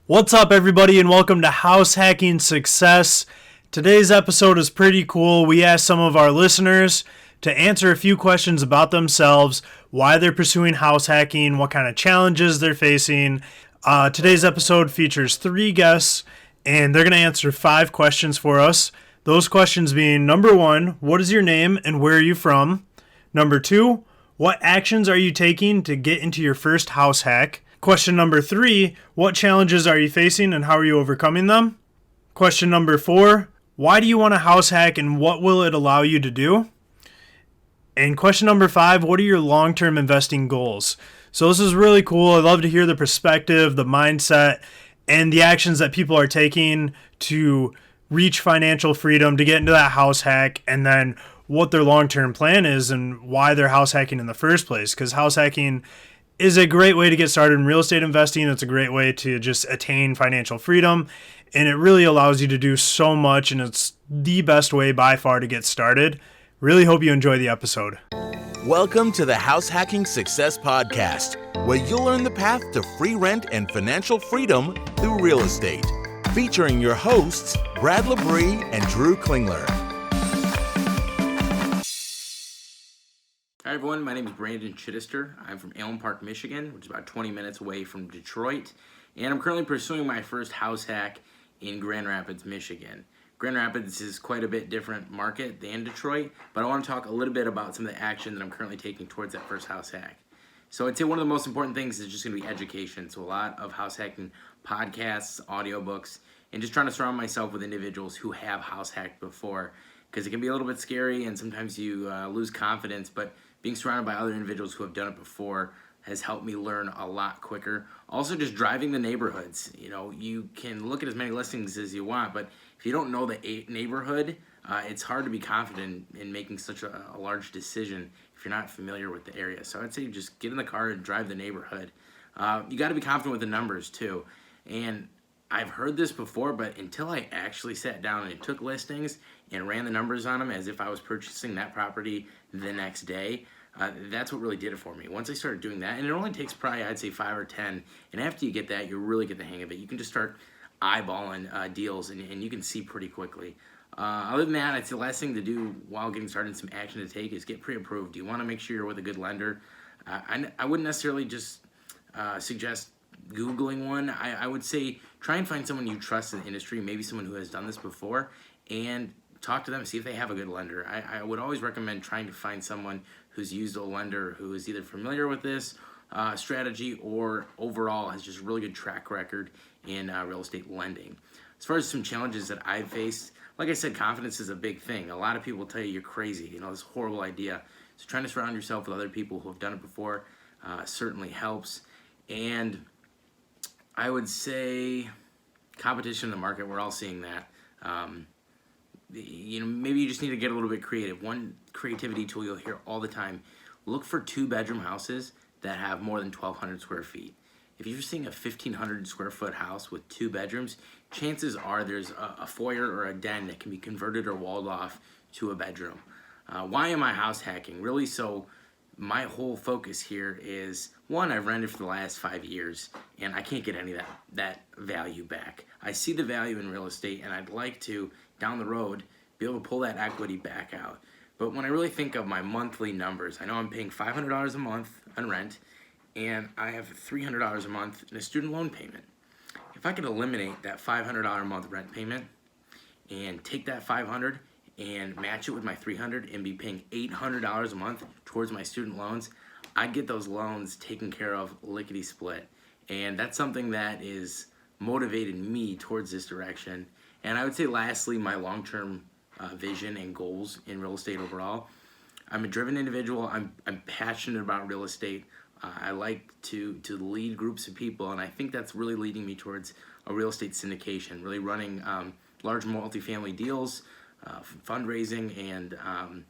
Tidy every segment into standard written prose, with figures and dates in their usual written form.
What's up, everybody, and welcome to House Hacking Success. Today's episode is pretty cool. We asked some of our listeners to answer a few questions about themselves, why they're pursuing house hacking, what kind of challenges they're facing. Today's episode features 3 guests, and they're going to answer 5 questions for us. Those questions being, number 1, what is your name and where are you from? Number 2, what actions are you taking to get into your first house hack? Question number 3, what challenges are you facing and how are you overcoming them? Question number 4, why do you want a house hack and what will it allow you to do? And question number 5, what are your long-term investing goals? So this is really cool. I love to hear the perspective, the mindset, and the actions that people are taking to reach financial freedom, to get into that house hack, and then what their long-term plan is and why they're house hacking in the first place. Because house hacking is a great way to get started in real estate investing. It's a great way to just attain financial freedom, and it really allows you to do so much, and it's the best way by far to get started. Really hope you enjoy the episode. Welcome to the House Hacking Success Podcast, where you'll learn the path to free rent and financial freedom through real estate. Featuring your hosts, Brad Labrie and Drew Klingler. Hi everyone, my name is Brandon Chittister. I'm from Allen Park, Michigan, which is about 20 minutes away from Detroit, and I'm currently pursuing my first house hack in Grand Rapids, Michigan. Grand Rapids is quite a bit different market than Detroit, but I want to talk a little bit about some of the action that I'm currently taking towards that first house hack. So I'd say one of the most important things is just going to be education. So a lot of house hacking podcasts, audiobooks, and just trying to surround myself with individuals who have house hacked before, because it can be a little bit scary and sometimes you lose confidence, but being surrounded by other individuals who have done it before has helped me learn a lot quicker. Also, just driving the neighborhoods. You know, you can look at as many listings as you want, but if you don't know the neighborhood, it's hard to be confident in making such a large decision if you're not familiar with the area. So I'd say just get in the car and drive the neighborhood. You got to be confident with the numbers too. And I've heard this before, but until I actually sat down and took listings and ran the numbers on them as if I was purchasing that property the next day, that's what really did it for me. Once I started doing that, and it only takes probably, I'd say 5 or 10, and after you get that, you really get the hang of it. You can just start eyeballing deals, and you can see pretty quickly. Other than that, I'd say the last thing to do while getting started and some action to take is get pre-approved. You want to make sure you're with a good lender. I wouldn't necessarily just suggest Googling one. I would say try and find someone you trust in the industry, maybe someone who has done this before, and talk to them, see if they have a good lender. I would always recommend trying to find someone who's used a lender who is either familiar with this strategy or overall has just a really good track record in real estate lending. As far as some challenges that I've faced, like I said, confidence is a big thing. A lot of people tell you you're crazy, this horrible idea. So trying to surround yourself with other people who have done it before certainly helps. And I would say competition in the market, we're all seeing that. Maybe you just need to get a little bit creative. One creativity tool you'll hear all the time, look for 2-bedroom houses that have more than 1,200 square feet. If you're seeing a 1,500 square foot house with 2 bedrooms, chances are there's a foyer or a den that can be converted or walled off to a bedroom. Why am I house hacking? Really, so my whole focus here is, one, I've rented for the last 5 years, and I can't get any of that value back. I see the value in real estate, and I'd like to, down the road, be able to pull that equity back out. But when I really think of my monthly numbers, I know I'm paying $500 a month on rent, and I have $300 a month in a student loan payment. If I could eliminate that $500 a month rent payment and take that $500 and match it with my $300 and be paying $800 a month towards my student loans, I'd get those loans taken care of lickety-split. And that's something that is motivated me towards this direction. And I would say lastly, my long-term vision and goals in real estate overall. I'm a driven individual. I'm passionate about real estate. I like to lead groups of people, and I think that's really leading me towards a real estate syndication, really running large multifamily deals, fundraising, and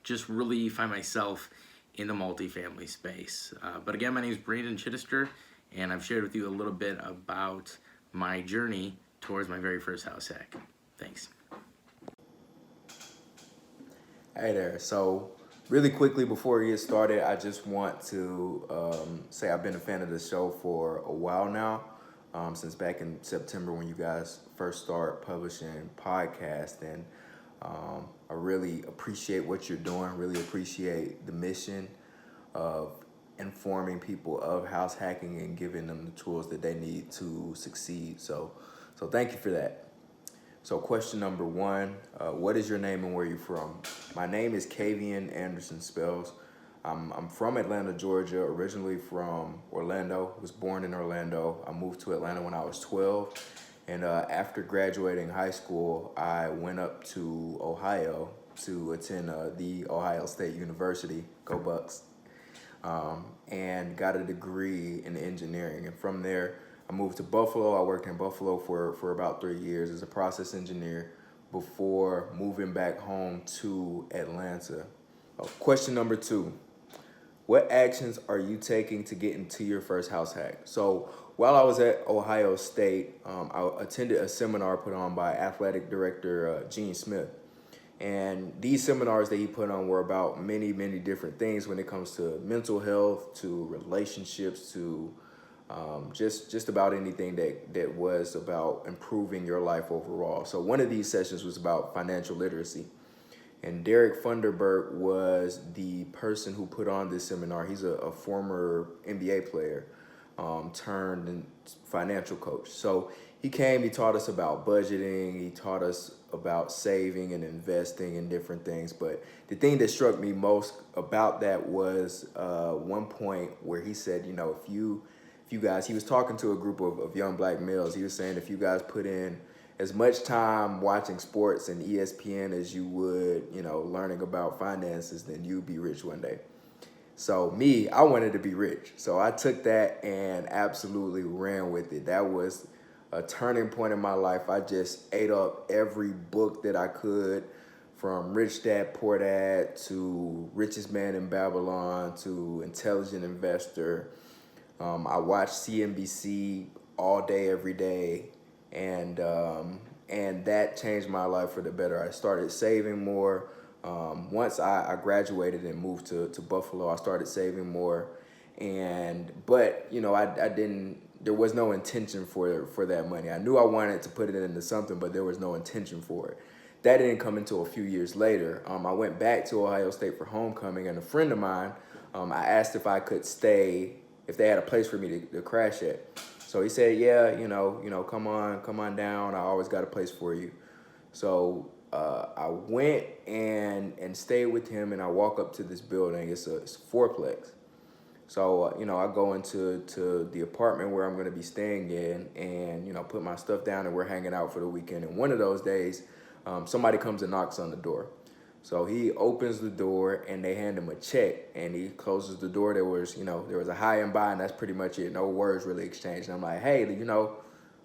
just really find myself in the multifamily space. But again, my name is Brandon Chittister, and I've shared with you a little bit about my journey towards my very first house hack. Thanks. Hey there. So really quickly before we get started, I just want to say I've been a fan of the show for a while now. since back in September when you guys first start publishing podcasts. And I really appreciate what you're doing, really appreciate the mission of informing people of house hacking and giving them the tools that they need to succeed. So thank you for that. So question number one, what is your name and where you're from? My name is Kavian Anderson Spells. I'm from Atlanta, Georgia, originally from Orlando. Was born in Orlando. I moved to Atlanta when I was 12. And after graduating high school, I went up to Ohio to attend the Ohio State University, go Bucks, and got a degree in engineering. And from there, I moved to Buffalo. I worked in Buffalo for about 3 years as a process engineer before moving back home to Atlanta. Question number two. What actions are you taking to get into your first house hack? So while I was at Ohio State, I attended a seminar put on by athletic director Gene Smith. And these seminars that he put on were about many, many different things when it comes to mental health, to relationships, to just about anything that was about improving your life overall. So one of these sessions was about financial literacy. And Derek Funderburk was the person who put on this seminar. He's a former NBA player turned financial coach. So he came, he taught us about budgeting, he taught us about saving and investing and different things. But the thing that struck me most about that was one point where he said, if you guys, he was talking to a group of young black males. He was saying, if you guys put in as much time watching sports and ESPN as you would, learning about finances, then you'd be rich one day. So me, I wanted to be rich. So I took that and absolutely ran with it. That was a turning point in my life. I just ate up every book that I could, from Rich Dad, Poor Dad to Richest Man in Babylon to Intelligent Investor. I watched CNBC all day, every day. And that changed my life for the better. I started saving more. Once I graduated and moved to Buffalo, I started saving more. But I didn't, there was no intention for that money. I knew I wanted to put it into something, but there was no intention for it. That didn't come until a few years later. I went back to Ohio State for homecoming, and a friend of mine, I asked if I could stay, if they had a place for me to crash at. So he said, yeah, come on down. I always got a place for you. So I went and stayed with him, and I walk up to this building. It's a fourplex. So, I go into the apartment where I'm going to be staying in and, put my stuff down, and we're hanging out for the weekend. And one of those days, somebody comes and knocks on the door. So he opens the door and they hand him a check, and he closes the door. There was a high and by, and that's pretty much it. No words really exchanged. And I'm like, hey,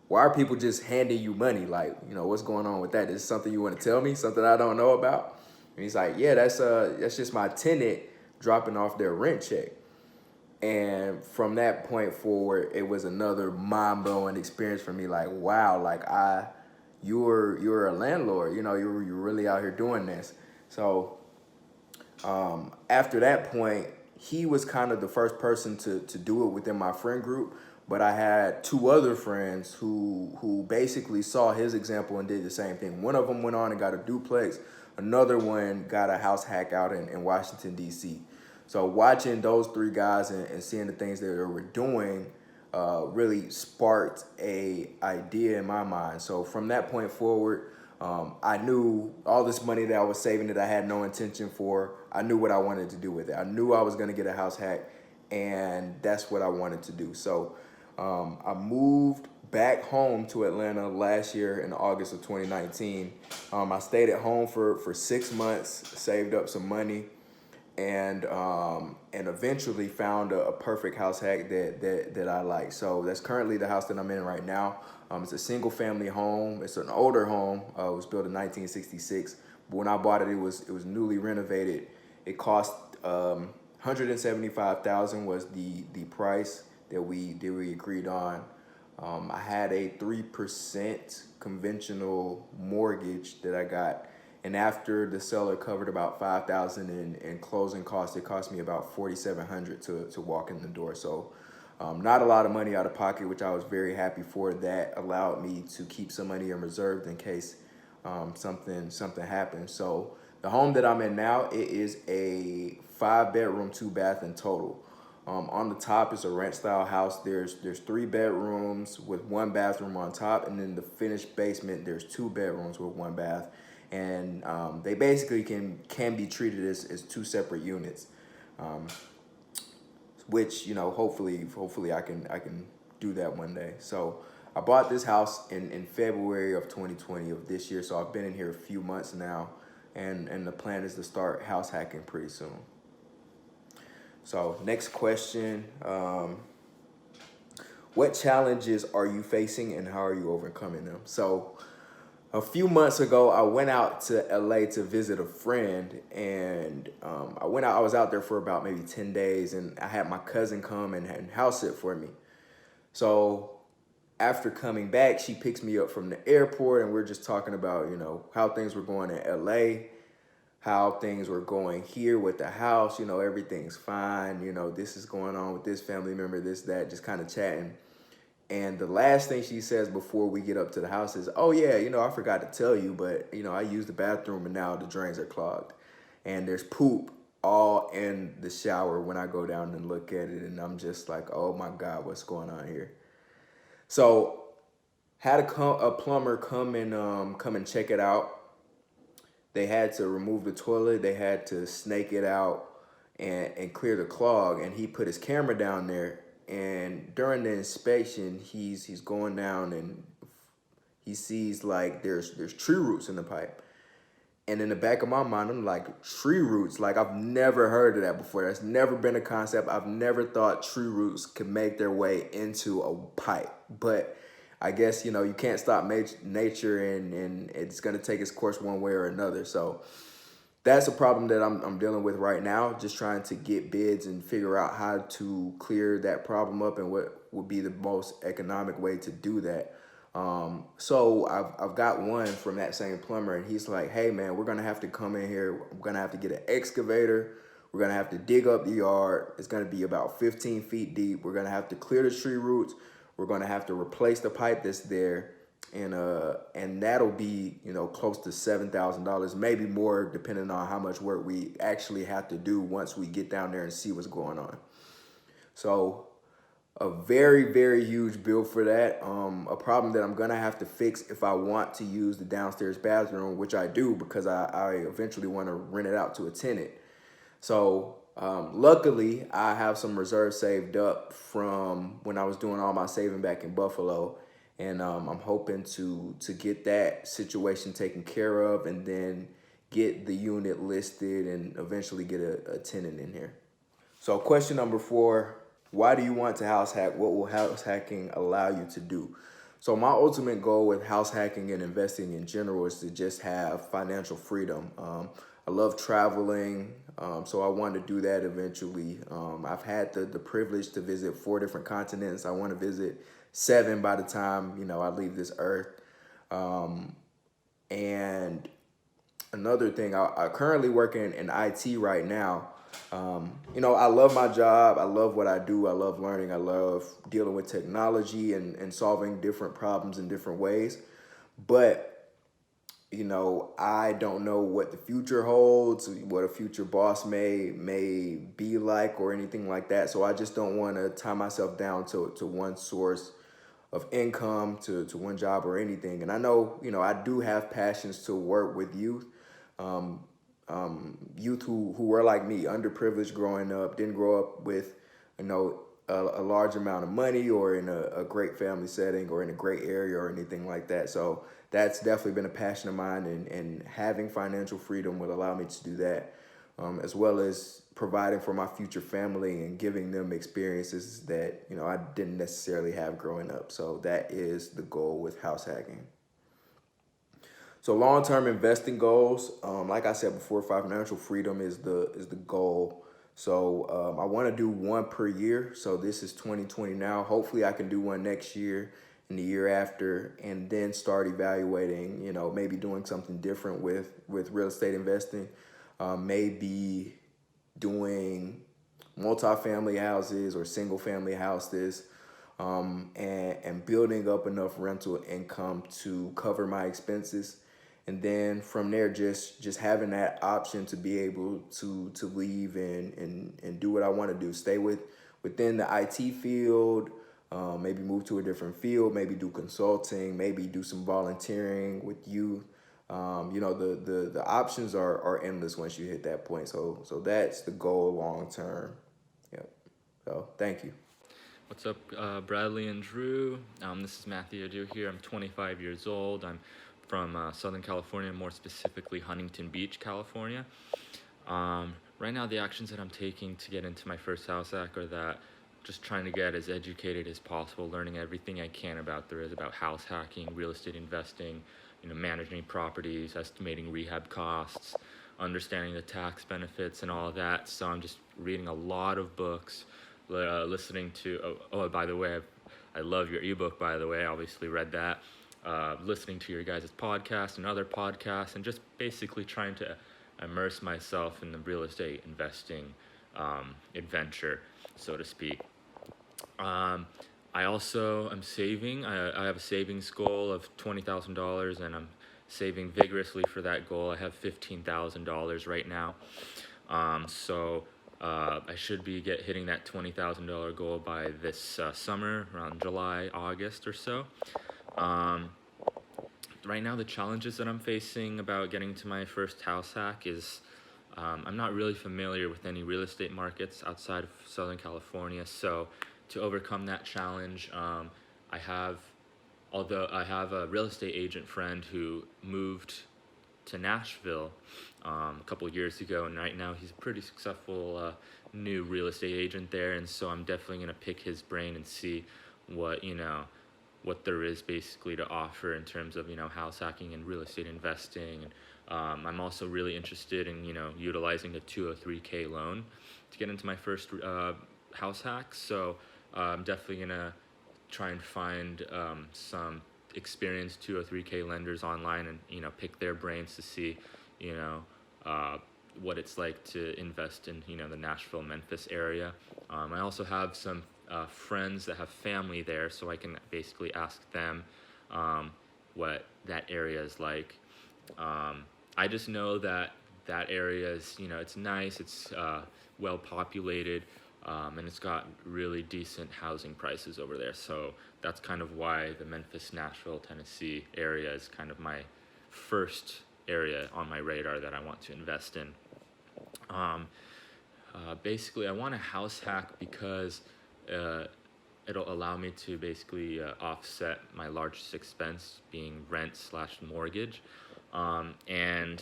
why are people just handing you money? Like, what's going on with that? Is this something you want to tell me? Something I don't know about? And he's like, yeah, that's just my tenant dropping off their rent check. And from that point forward, it was another mind-blowing experience for me. Like, wow, you're a landlord. You're really out here doing this. So after that point, he was kind of the first person to do it within my friend group. But I had two other friends who basically saw his example and did the same thing. One of them went on and got a duplex. Another one got a house hack out in Washington, D.C. So watching those three guys and seeing the things that they were doing really sparked a idea in my mind. So from that point forward, I knew all this money that I was saving that I had no intention for, I knew what I wanted to do with it. I knew I was going to get a house hack, and that's what I wanted to do. So I moved back home to Atlanta last year in August of 2019. I stayed at home for 6 months, saved up some money, and eventually found a perfect house hack that I like. So that's currently the house that I'm in right now. It's a single family home. It's an older home. It was built in 1966. But when I bought it, it was newly renovated. It cost $175,000 was the price that we agreed on. I had a 3% conventional mortgage that I got. And after the seller covered about $5,000 in closing costs, it cost me about $4,700 to walk in the door. So Not a lot of money out of pocket, which I was very happy for. That allowed me to keep some money in reserve in case something happens. So the home that I'm in now, it is a 5 bedroom, 2 bath in total. On the top is a rent style house. There's 3 bedrooms with 1 bathroom on top, and then the finished basement there's 2 bedrooms with 1 bath, and they basically can be treated as 2 separate units, which hopefully I can do that one day. So I bought this house in February of 2020 of this year. So I've been in here a few months now, and the plan is to start house hacking pretty soon. So next question, what challenges are you facing and how are you overcoming them? So a few months ago, I went out to LA to visit a friend, and I was out there for about maybe 10 days, and I had my cousin come and house sit for me. So after coming back, she picks me up from the airport, and we're just talking about, how things were going in LA, how things were going here with the house, everything's fine, this is going on with this family member, this, that, just kind of chatting. And the last thing she says before we get up to the house is, oh yeah, I forgot to tell you, but I used the bathroom and now the drains are clogged. And there's poop all in the shower when I go down and look at it, and I'm just like, oh my God, what's going on here? So had a plumber come and check it out. They had to remove the toilet. They had to snake it out and clear the clog. And he put his camera down there. And during the inspection, he's going down and he sees like there's tree roots in the pipe. And in the back of my mind, I'm like, tree roots? Like, I've never heard of that before. That's never been a concept. I've never thought tree roots could make their way into a pipe. But I guess, you can't stop nature, and it's going to take its course one way or another. So that's a problem that I'm dealing with right now, just trying to get bids and figure out how to clear that problem up and what would be the most economic way to do that. So I've got one from that same plumber, and he's like, hey man, we're going to have to come in here. I'm going to have to get an excavator. We're going to have to dig up the yard. It's going to be about 15 feet deep. We're going to have to clear the tree roots. We're going to have to replace the pipe that's there, and that'll be, close to $7,000, maybe more, depending on how much work we actually have to do once we get down there and see what's going on. So a very, very huge bill for that. A problem that I'm going to have to fix if I want to use the downstairs bathroom, which I do because I eventually want to rent it out to a tenant. So luckily, I have some reserves saved up from when I was doing all my saving back in Buffalo, and I'm hoping to get that situation taken care of and then get the unit listed and eventually get a tenant in here. So question number 4, why do you want to house hack? What will house hacking allow you to do? So my ultimate goal with house hacking and investing in general is to just have financial freedom. I love traveling, so I want to do that eventually. I've had the privilege to visit 4 different continents. I want to visit 7 by the time, I leave this earth. And another thing, I currently work in IT right now. I love my job. I love what I do. I love learning. I love dealing with technology and solving different problems in different ways. But I don't know what the future holds, what a future boss may be like or anything like that. So I just don't want to tie myself down to one source of income, to one job or anything. And I know, I do have passions to work with youth, youth who were like me, underprivileged growing up, didn't grow up with, a large amount of money or in a great family setting or in a great area or anything like that. So that's definitely been a passion of mine, and having financial freedom will allow me to do that, as well as providing for my future family and giving them experiences that, I didn't necessarily have growing up. So that is the goal with house hacking. So long-term investing goals, like I said before, financial freedom is the goal. So I want to do one per year. So this is 2020 now. Hopefully I can do one next year and the year after, and then start evaluating, maybe doing something different with real estate investing. Maybe doing multifamily houses or single family houses, and building up enough rental income to cover my expenses. And then from there, just having that option to be able to leave and do what I want to do, stay within the IT field, maybe move to a different field, maybe do consulting, maybe do some volunteering with youth. The options are endless once you hit that point. So that's the goal long term. Yep. So thank you. What's up, Bradley and Drew? This is Matthew Adu here. I'm 25 years old. I'm from Southern California, more specifically Huntington Beach, California. Right now, the actions that I'm taking to get into my first house hack are that just trying to get as educated as possible, learning everything I can about house hacking, real estate investing, managing properties, estimating rehab costs, understanding the tax benefits and all of that. So I'm just reading a lot of books, listening to, by the way, I love your ebook, by the way, I obviously read that, listening to your guys' podcast and other podcasts, and just basically trying to immerse myself in the real estate investing adventure, so to speak. I also am saving. I have a savings goal of $20,000, and I'm saving vigorously for that goal. I have $15,000 right now. So I should be hitting that $20,000 goal by this summer, around July, August or so. Right now, the challenges that I'm facing about getting to my first house hack is I'm not really familiar with any real estate markets outside of Southern California. So to overcome that challenge, I have a real estate agent friend who moved to Nashville a couple of years ago, and right now he's a pretty successful new real estate agent there, and so I'm definitely going to pick his brain and see what there is basically to offer in terms of house hacking and real estate investing. I'm also really interested in utilizing the 203k loan to get into my first house hack. So I'm definitely gonna try and find some experienced 203k lenders online and pick their brains to see what it's like to invest in the Nashville, Memphis area. I also have some friends that have family there, so I can basically ask them what that area is like. I just know that area is, it's nice, it's well populated, and it's got really decent housing prices over there. So that's kind of why the Memphis, Nashville, Tennessee area is kind of my first area on my radar that I want to invest in. Basically, I want a house hack because it'll allow me to basically offset my largest expense, being rent/mortgage. And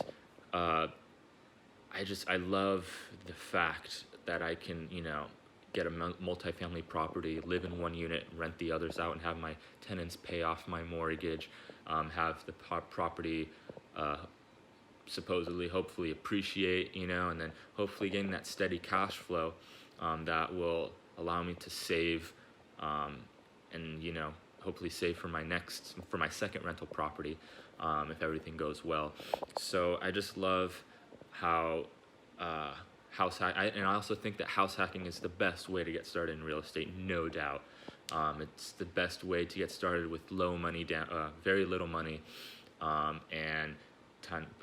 I love the fact that I can, get a multifamily property, live in one unit, rent the others out, and have my tenants pay off my mortgage, have the property supposedly, hopefully appreciate, and then hopefully getting that steady cash flow that will allow me to save and, hopefully save for my second rental property if everything goes well. So I just love how house hack, and I also think that house hacking is the best way to get started in real estate, no doubt. It's the best way to get started with low money down, very little money, and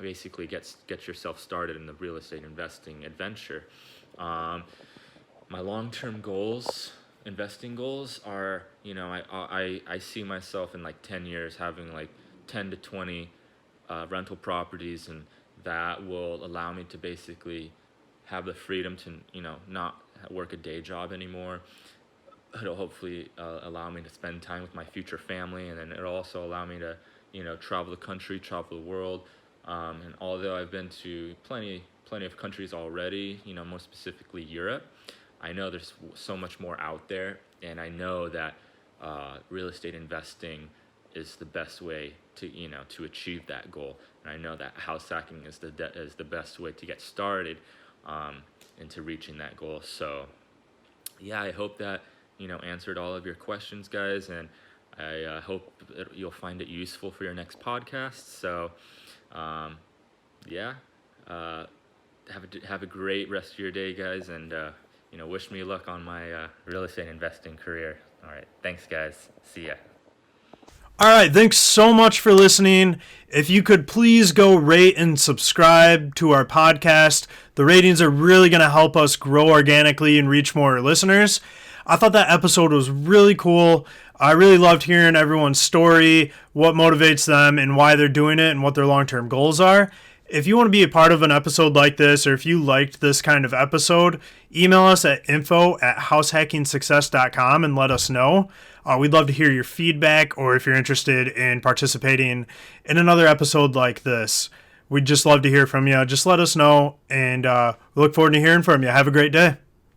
basically get yourself started in the real estate investing adventure. My long-term investing goals are, I see myself in like 10 years having like 10 to 20 rental properties, and that will allow me to basically have the freedom to, not work a day job anymore. It'll hopefully allow me to spend time with my future family, and then it'll also allow me to, travel the country, travel the world. And although I've been to plenty of countries already, more specifically Europe, I know there's so much more out there, and I know that real estate investing is the best way to, to achieve that goal. And I know that house hacking is the best way to get started into reaching that goal. So yeah, I hope that answered all of your questions, guys, and I hope that you'll find it useful for your next podcast. So have a great rest of your day, guys, and wish me luck on my real estate investing career. All right. Thanks, guys. See ya. All right, thanks so much for listening. If you could please go rate and subscribe to our podcast. The ratings are really going to help us grow organically and reach more listeners. I thought that episode was really cool. I really loved hearing everyone's story, what motivates them and why they're doing it and what their long-term goals are. If you want to be a part of an episode like this, or if you liked this kind of episode, email us at info@househackingsuccess.com and let us know. We'd love to hear your feedback, or if you're interested in participating in another episode like this. We'd just love to hear from you. Just let us know, and we look forward to hearing from you. Have a great day.